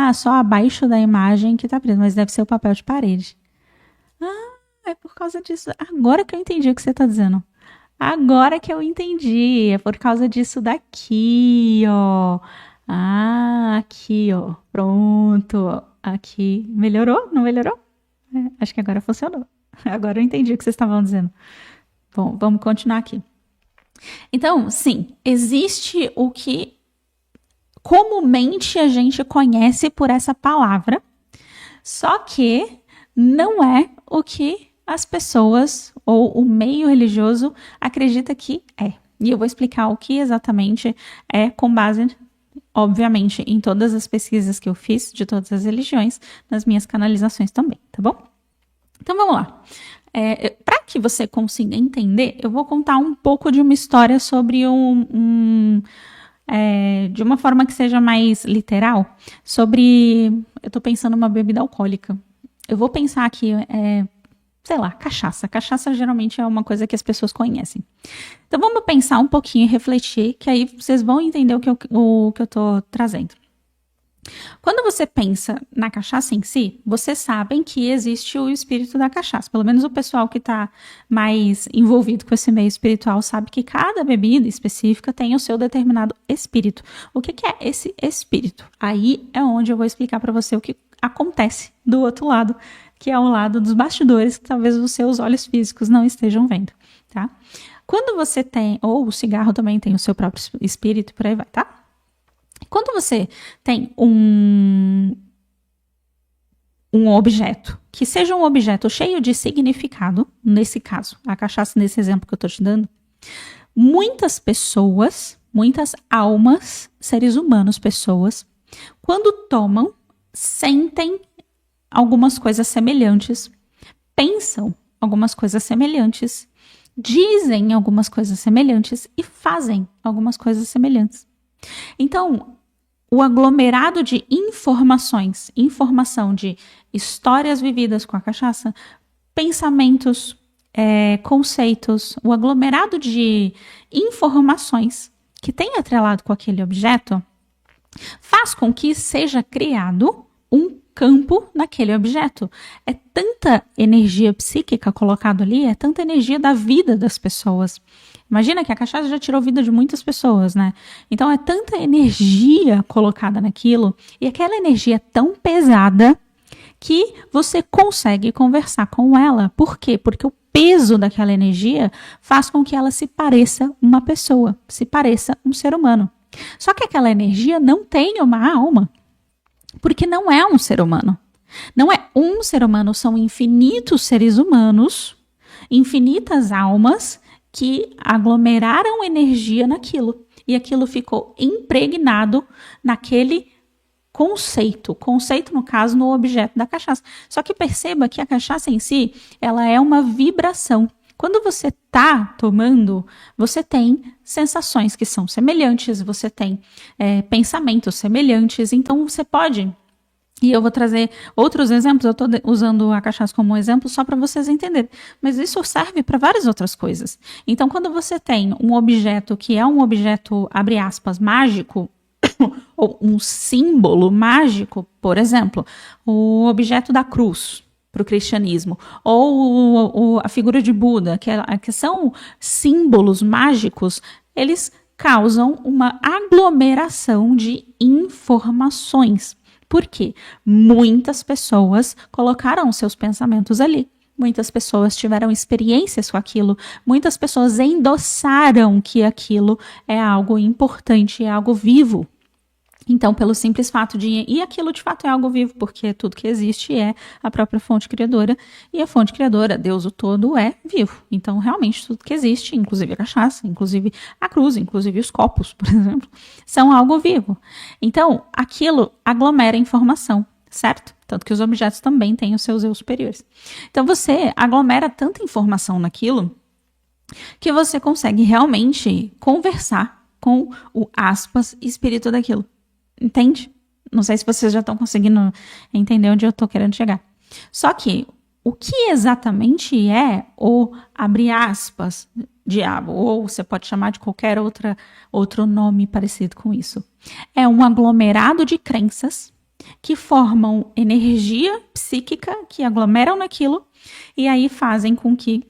tá só abaixo da imagem que tá preto, mas deve ser o papel de parede. É por causa disso. Agora que eu entendi o que você tá dizendo. Agora que eu entendi. É por causa disso daqui, ó. Aqui, ó. Pronto. Aqui. Melhorou? Não melhorou? Acho que agora funcionou. Agora eu entendi o que vocês estavam dizendo. Bom, vamos continuar aqui. Então, sim, existe o que comumente a gente conhece por essa palavra, só que não é o que as pessoas ou o meio religioso acredita que é. E eu vou explicar o que exatamente é com base, obviamente, em todas as pesquisas que eu fiz de todas as religiões, nas minhas canalizações também, tá bom? Então vamos lá. Para que você consiga entender, eu vou contar um pouco de uma história sobre de uma forma que seja mais literal, sobre, eu estou pensando numa bebida alcoólica. Eu vou pensar aqui, sei lá, cachaça. Cachaça geralmente é uma coisa que as pessoas conhecem. Então vamos pensar um pouquinho e refletir, que aí vocês vão entender o que eu estou trazendo. Quando você pensa na cachaça em si, vocês sabem que existe o espírito da cachaça. Pelo menos o pessoal que está mais envolvido com esse meio espiritual sabe que cada bebida específica tem o seu determinado espírito. O que é esse espírito? Aí é onde eu vou explicar para você o que acontece do outro lado, que é o lado dos bastidores, que talvez os seus olhos físicos não estejam vendo, tá? Quando você tem, ou o cigarro também tem o seu próprio espírito, por aí vai, tá? Quando você tem um objeto, que seja um objeto cheio de significado, nesse caso, a cachaça nesse exemplo que eu estou te dando, muitas pessoas, muitas almas, seres humanos, pessoas, quando tomam, sentem algumas coisas semelhantes, pensam algumas coisas semelhantes, dizem algumas coisas semelhantes e fazem algumas coisas semelhantes. Então, o aglomerado de informações, informação de histórias vividas com a cachaça, pensamentos, conceitos, o aglomerado de informações que tem atrelado com aquele objeto, faz com que seja criado um campo naquele objeto. É tanta energia psíquica colocada ali, é tanta energia da vida das pessoas. Imagina que a cachaça já tirou a vida de muitas pessoas, né? Então é tanta energia colocada naquilo, e aquela energia é tão pesada que você consegue conversar com ela. Por quê? Porque o peso daquela energia faz com que ela se pareça uma pessoa, se pareça um ser humano. Só que aquela energia não tem uma alma, porque não é um ser humano. Não é um ser humano, são infinitos seres humanos, infinitas almas, que aglomeraram energia naquilo. E aquilo ficou impregnado naquele conceito. Conceito, no caso, no objeto da cachaça. Só que perceba que a cachaça em si, ela é uma vibração. Quando você está tomando, você tem sensações que são semelhantes, você tem pensamentos semelhantes. Então, você pode... E eu vou trazer outros exemplos, eu estou usando a cachaça como um exemplo só para vocês entenderem. Mas isso serve para várias outras coisas. Então, quando você tem um objeto que é um objeto, abre aspas, mágico, ou um símbolo mágico, por exemplo, o objeto da cruz para o cristianismo, ou a figura de Buda, que são símbolos mágicos, eles causam uma aglomeração de informações. Por quê? Muitas pessoas colocaram seus pensamentos ali. Muitas pessoas tiveram experiências com aquilo. Muitas pessoas endossaram que aquilo é algo importante, é algo vivo. Então, pelo simples fato de... E aquilo, de fato, é algo vivo, porque tudo que existe é a própria fonte criadora. E a fonte criadora, Deus o todo, é vivo. Então, realmente, tudo que existe, inclusive a cachaça, inclusive a cruz, inclusive os copos, por exemplo, são algo vivo. Então, aquilo aglomera informação, certo? Tanto que os objetos também têm os seus eu superiores. Então, você aglomera tanta informação naquilo que você consegue realmente conversar com o, aspas, espírito daquilo. Entende? Não sei se vocês já estão conseguindo entender onde eu estou querendo chegar. Só que o que exatamente é o, abre aspas, diabo, ou você pode chamar de qualquer outro nome parecido com isso, é um aglomerado de crenças que formam energia psíquica, que aglomeram naquilo, e aí fazem com que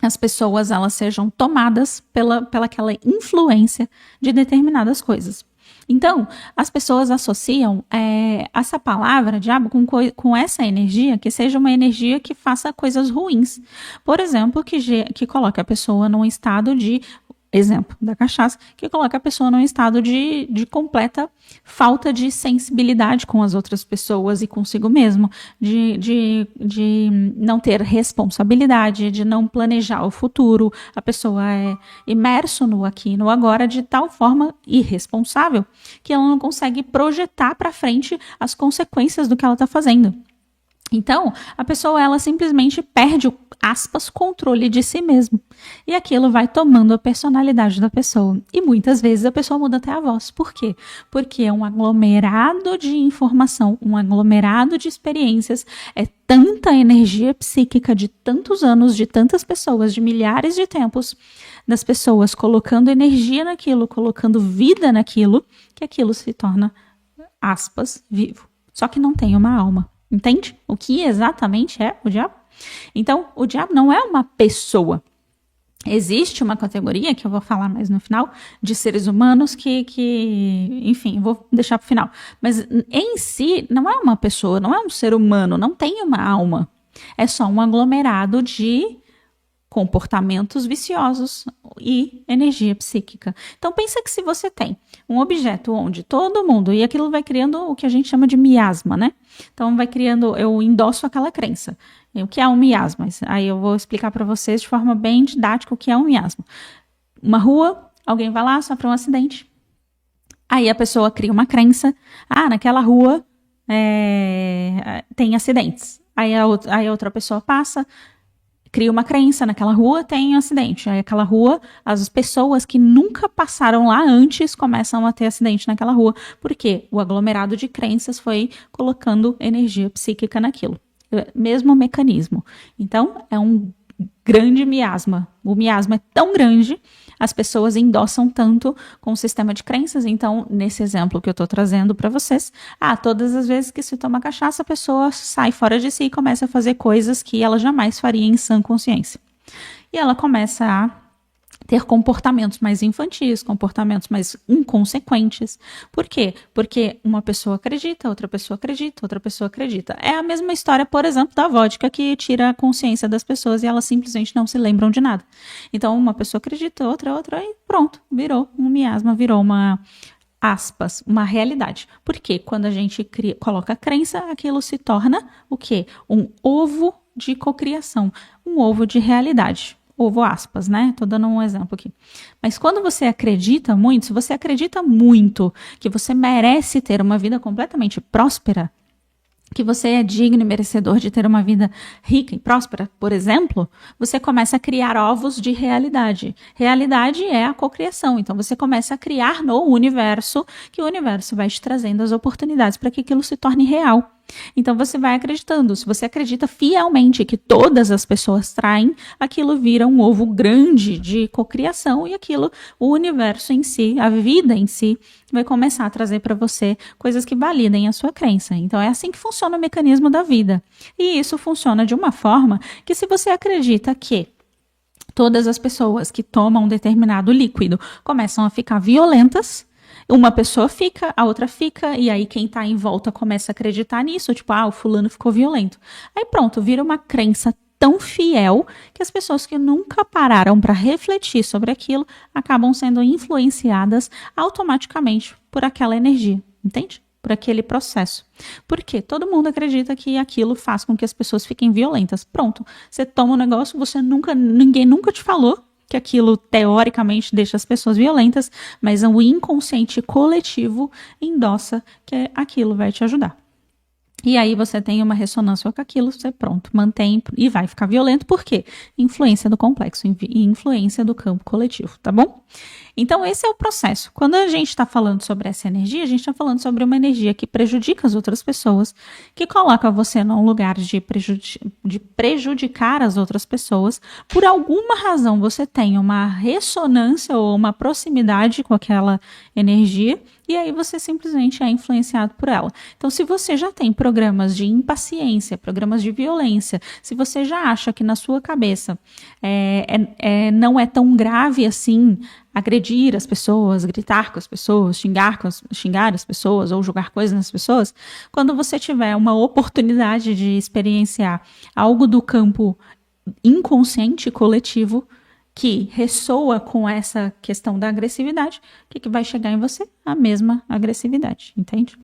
as pessoas elas sejam tomadas pela aquela influência de determinadas coisas. Então, as pessoas associam essa palavra, diabo, com essa energia, que seja uma energia que faça coisas ruins. Por exemplo, que coloque a pessoa num estado de exemplo da cachaça, que coloca a pessoa num estado de completa falta de sensibilidade com as outras pessoas e consigo mesmo, de não ter responsabilidade, de não planejar o futuro. A pessoa é imerso no aqui e no agora de tal forma irresponsável que ela não consegue projetar para frente as consequências do que ela está fazendo. Então, a pessoa, ela simplesmente perde o, aspas, controle de si mesma. E aquilo vai tomando a personalidade da pessoa. E muitas vezes a pessoa muda até a voz. Por quê? Porque é um aglomerado de informação, um aglomerado de experiências, é tanta energia psíquica de tantos anos, de tantas pessoas, de milhares de tempos, das pessoas colocando energia naquilo, colocando vida naquilo, que aquilo se torna, aspas, vivo. Só que não tem uma alma. Entende? O que exatamente é o diabo? Então, o diabo não é uma pessoa. Existe uma categoria, que eu vou falar mais no final, de seres humanos enfim, vou deixar para o final. Mas em si, não é uma pessoa, não é um ser humano, não tem uma alma. É só um aglomerado de comportamentos viciosos e energia psíquica. Então, pensa que se você tem um objeto onde todo mundo, e aquilo vai criando o que a gente chama de miasma, né? Então, vai criando, eu endosso aquela crença. O que é um miasma? Aí eu vou explicar para vocês de forma bem didática o que é um miasma. Uma rua, alguém vai lá, sofre um acidente. Aí a pessoa cria uma crença. Naquela rua tem acidentes. Aí a outra pessoa passa, cria uma crença, naquela rua tem acidente. Aí aquela rua, as pessoas que nunca passaram lá antes começam a ter acidente naquela rua. Por quê? O aglomerado de crenças foi colocando energia psíquica naquilo. Mesmo mecanismo. Então, é um grande miasma. O miasma é tão grande, as pessoas endossam tanto com o sistema de crenças. Então, nesse exemplo que eu estou trazendo para vocês, todas as vezes que se toma cachaça, a pessoa sai fora de si e começa a fazer coisas que ela jamais faria em sã consciência. E ela começa a ter comportamentos mais infantis, comportamentos mais inconsequentes. Por quê? Porque uma pessoa acredita, outra pessoa acredita, outra pessoa acredita. É a mesma história, por exemplo, da vodka, que tira a consciência das pessoas e elas simplesmente não se lembram de nada. Então, uma pessoa acredita, outra, e pronto, virou um miasma, virou uma, aspas, uma realidade. Porque quando a gente coloca a crença, aquilo se torna o quê? Um ovo de cocriação, um ovo de realidade. Ovo aspas, né? Tô dando um exemplo aqui. Mas quando você acredita muito, se você acredita muito que você merece ter uma vida completamente próspera, que você é digno e merecedor de ter uma vida rica e próspera, por exemplo, você começa a criar ovos de realidade. Realidade é a cocriação. Então, você começa a criar no universo, que o universo vai te trazendo as oportunidades para que aquilo se torne real. Então, você vai acreditando. Se você acredita fielmente que todas as pessoas traem, aquilo vira um ovo grande de cocriação e aquilo, o universo em si, a vida em si, vai começar a trazer para você coisas que validem a sua crença. Então, é assim que funciona o mecanismo da vida. E isso funciona de uma forma que, se você acredita que todas as pessoas que tomam um determinado líquido começam a ficar violentas, uma pessoa fica, a outra fica, e aí quem tá em volta começa a acreditar nisso, tipo, o fulano ficou violento. Aí pronto, vira uma crença tão fiel que as pessoas que nunca pararam para refletir sobre aquilo acabam sendo influenciadas automaticamente por aquela energia, entende? Por aquele processo. Porque todo mundo acredita que aquilo faz com que as pessoas fiquem violentas. Pronto, você toma um negócio, ninguém nunca te falou que aquilo teoricamente deixa as pessoas violentas, mas o inconsciente coletivo endossa que aquilo vai te ajudar. E aí você tem uma ressonância com aquilo, você pronto, mantém e vai ficar violento. Por quê? Influência do complexo e influência do campo coletivo, tá bom? Então esse é o processo. Quando a gente está falando sobre essa energia, a gente está falando sobre uma energia que prejudica as outras pessoas, que coloca você num lugar de prejudicar as outras pessoas. Por alguma razão você tem uma ressonância ou uma proximidade com aquela energia e aí você simplesmente é influenciado por ela. Então, se você já tem programas de impaciência, programas de violência, se você já acha que na sua cabeça não é tão grave assim agredir as pessoas, gritar com as pessoas, xingar as pessoas ou jogar coisas nas pessoas, quando você tiver uma oportunidade de experienciar algo do campo inconsciente coletivo que ressoa com essa questão da agressividade, o que vai chegar em você? A mesma agressividade, entende?